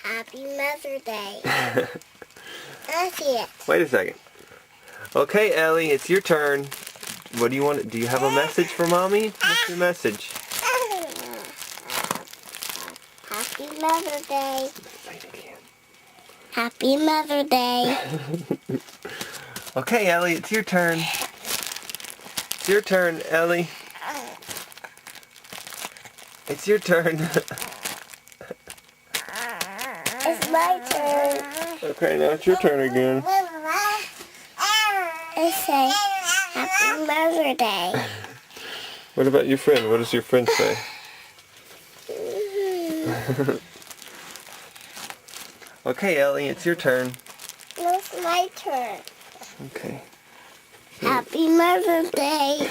Happy Mother's Day. That's it. Wait a second. Okay, Ellie, it's your turn. What do you want? Do you have a message for Mommy? What's your message? Happy Mother's Day. Say it again. Happy Mother's Day. Okay, Ellie, it's your turn. It's your turn, Ellie. It's your turn. It's my turn. Okay, now it's your turn again. I say Happy Mother's Day. What about your friend? What does your friend say? Okay, Ellie, it's your turn. No, it's my turn. Okay. Happy Mother's Day.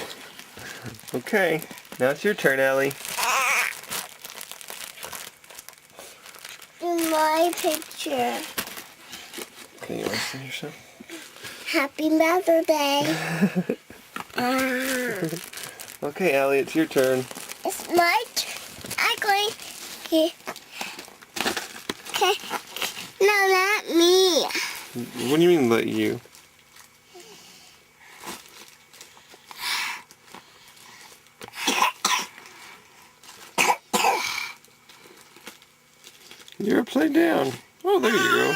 Okay, now it's your turn, Ellie. In my picture. Okay, you want to see yourself? Happy Mother's Day. Okay, Ellie, it's your turn. It's my turn. I'm going here. Okay. No, not me. What do you mean, let you? You're upside down. Oh, there you go.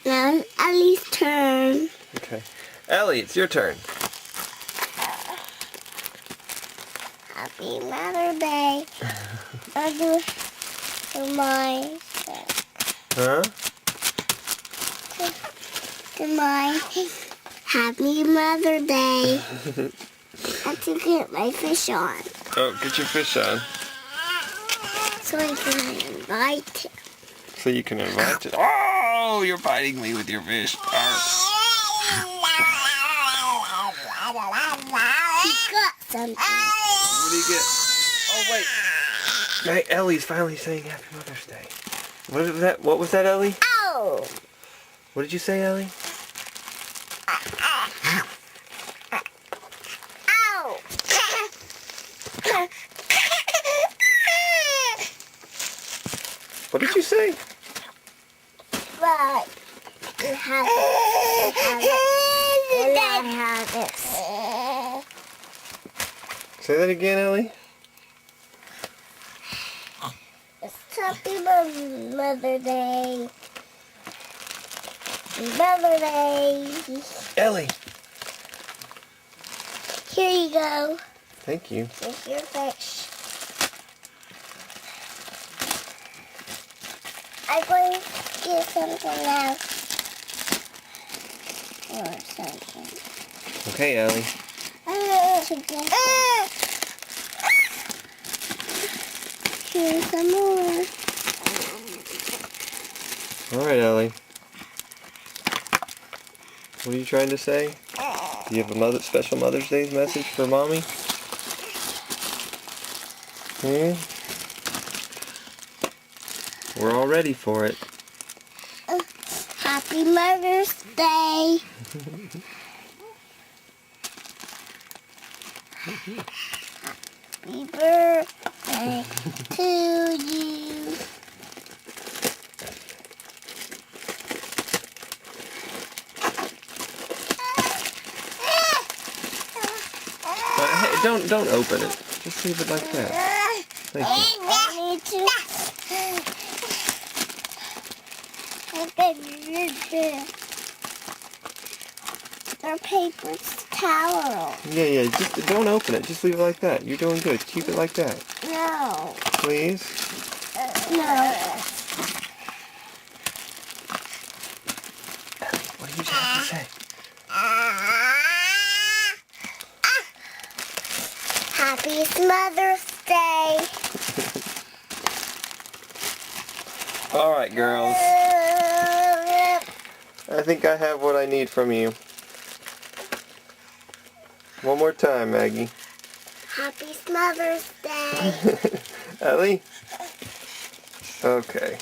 Now it's Ellie's turn. Okay. Ellie, it's your turn. Happy Mother's Day. I'll do my Huh? to my Happy Mother's Day. I have to get my fish on Oh, get your fish on. so I can invite him. So you can invite it. Oh, you're biting me with your fish. He got something. What do you get? Oh, wait. Hey, Ellie's finally saying Happy Mother's Day. What was that? What was that, Ellie? Ow! What did you say, Ellie? Ow! What did you say? But you have it. And I have this. Say that again, Ellie. It's Happy Mother's Day. Mother's Day. Ellie. Here you go. Thank you. Here's your fish. I'm going to get something else. Or something. Okay, Ellie. Chicken. Here's some more. All right, Ellie. What are you trying to say? Do you have a special Mother's Day message for Mommy? We're all ready for it. Happy Mother's Day. Happy birthday to you. Hey, don't open it. Just leave it like that. Thank you. I need to. I They're paper towel. Yeah, just don't open it. Just leave it like that. You're doing good. Keep it like that. No. Please? No. What do you have to say? Happy Mother's Day. Alright, girls. I think I have what I need from you. One more time, Maggie. Happy Mother's Day. Ellie? Okay.